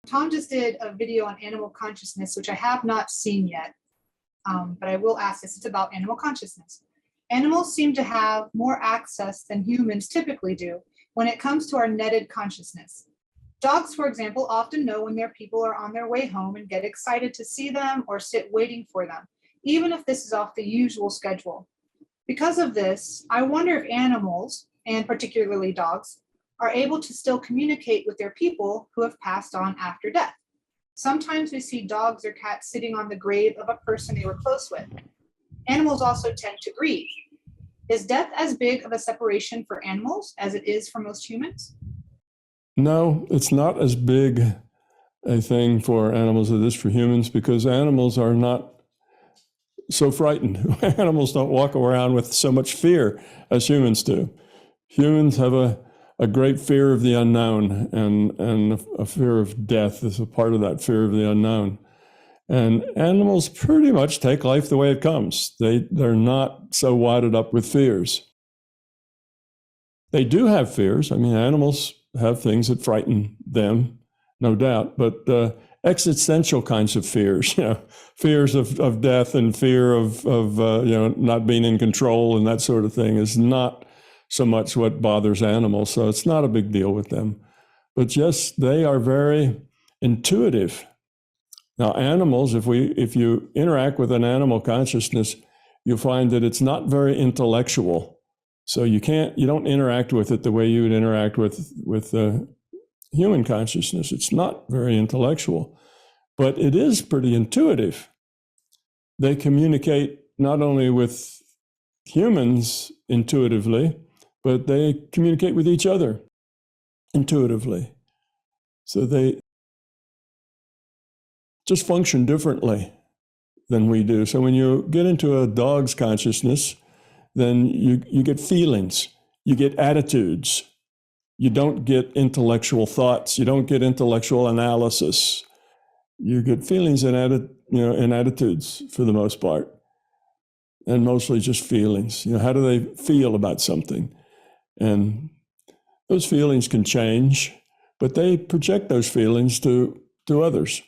Tom just did a video on animal consciousness, which I have not seen yet, but I will ask this. It's about animal consciousness. Animals seem to have more access than humans typically do when it comes to our netted consciousness. Dogs, for example, often know when their people are on their way home and get excited to see them or sit waiting for them, even if this is off the usual schedule. Because of this, I wonder if animals, and particularly dogs, are able to still communicate with their people who have passed on after death. Sometimes we see dogs or cats sitting on the grave of a person they were close with. Animals also tend to grieve. Is death as big of a separation for animals as it is for most humans? No, it's not as big a thing for animals as it is for humans, because animals are not so frightened. Animals don't walk around with so much fear as humans do. Humans have a great fear of the unknown, and a fear of death is a part of that fear of the unknown. And animals pretty much take life the way it comes. They're not so wadded up with fears. They do have fears. I mean, animals have things that frighten them, no doubt, but existential kinds of fears, fears of death and fear of not being in control and that sort of thing is not so much what bothers animals. So it's not a big deal with them. But just they are very intuitive. Now, animals, if you interact with an animal consciousness, you'll find that it's not very intellectual. So you don't interact with it the way you would interact with human consciousness. It's not very intellectual, but it is pretty intuitive. They communicate not only with humans intuitively, but they communicate with each other intuitively. So they just function differently than we do. So when you get into a dog's consciousness, then you get feelings, you get attitudes. You don't get intellectual thoughts. You don't get intellectual analysis. You get feelings and attitudes for the most part, and mostly just feelings. How do they feel about something? And those feelings can change, but they project those feelings to others,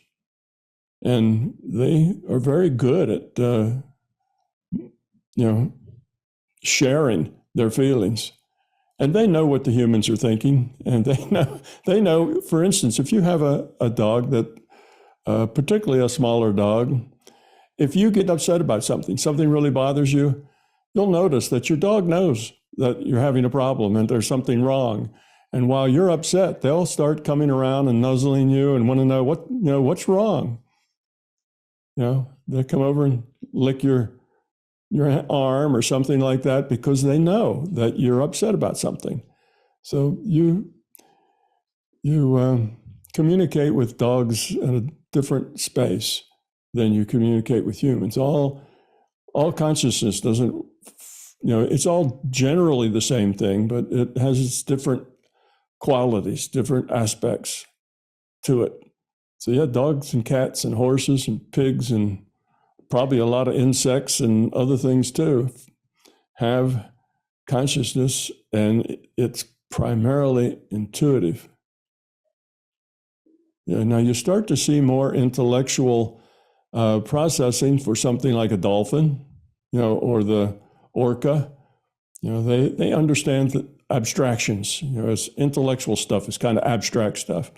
and they are very good at sharing their feelings. And they know what the humans are thinking, and they know, for instance, if you have a dog that, particularly a smaller dog, if you get upset about something really bothers you, you'll notice that your dog knows that you're having a problem and there's something wrong. And while you're upset, they'll start coming around and nuzzling you and want to know what's wrong. They come over and lick your arm or something like that because they know that you're upset about something. So you communicate with dogs in a different space than you communicate with humans. All consciousness doesn't, it's all generally the same thing, but it has its different qualities, different aspects to it. So yeah, dogs and cats and horses and pigs and probably a lot of insects and other things too have consciousness, and it's primarily intuitive. Now you start to see more intellectual processing for something like a dolphin, or the orca. They understand the abstractions. As intellectual stuff is kind of abstract stuff.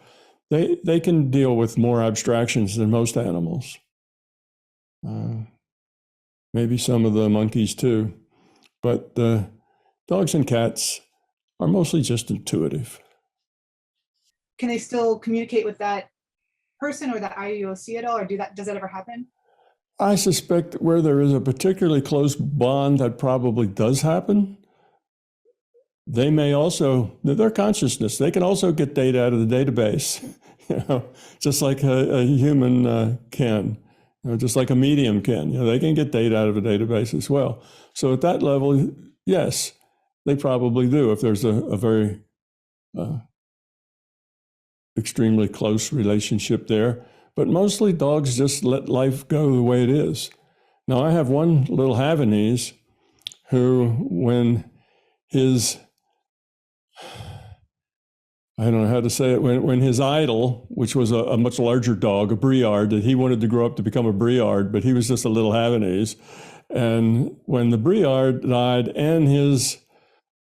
They can deal with more abstractions than most animals. Maybe some of the monkeys too, but dogs and cats are mostly just intuitive. Can they still communicate with that person or that IUOC at all, or does that ever happen? I suspect where there is a particularly close bond, that probably does happen. They may also, their consciousness, they can also get data out of the database, just like a human can. Just like a medium can. They can get data out of a database as well. So at that level, yes, they probably do if there's a very extremely close relationship there. But mostly dogs just let life go the way it is. Now, I have one little Havanese who, when his I don't know how to say it, when his idol, which was a much larger dog, a Briard, that he wanted to grow up to become a Briard, but he was just a little Havanese. And when the Briard died and his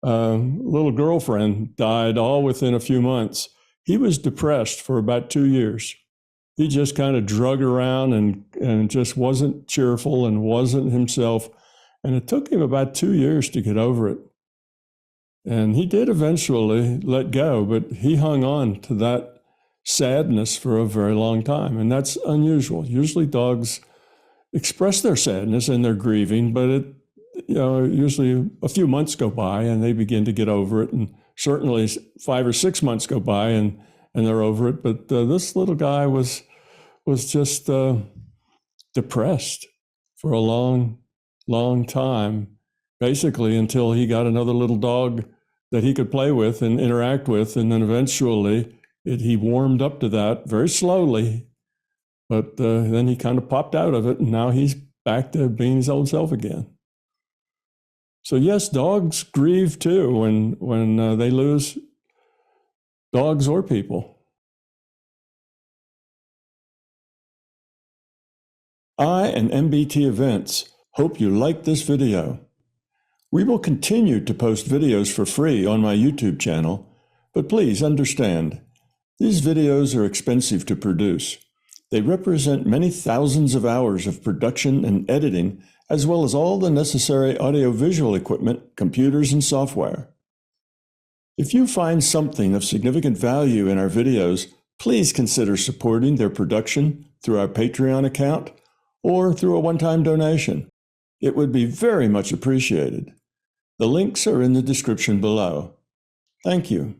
little girlfriend died all within a few months, he was depressed for about 2 years. He just kind of drug around and just wasn't cheerful and wasn't himself. And it took him about 2 years to get over it. And he did eventually let go, but he hung on to that sadness for a very long time. And that's unusual. Usually dogs express their sadness and their grieving, but usually a few months go by and they begin to get over it. And certainly 5 or 6 months go by and they're over it. But this little guy was just depressed for a long time, basically until he got another little dog that he could play with and interact with. And then eventually he warmed up to that very slowly, but then he kind of popped out of it, and now he's back to being his old self again. So yes, dogs grieve too when they lose dogs or people. I and MBT Events hope you liked this video. We will continue to post videos for free on my YouTube channel, but please understand, these videos are expensive to produce. They represent many thousands of hours of production and editing, as well as all the necessary audiovisual equipment, computers, and software. If you find something of significant value in our videos, please consider supporting their production through our Patreon account or through a one-time donation. It would be very much appreciated. The links are in the description below. Thank you.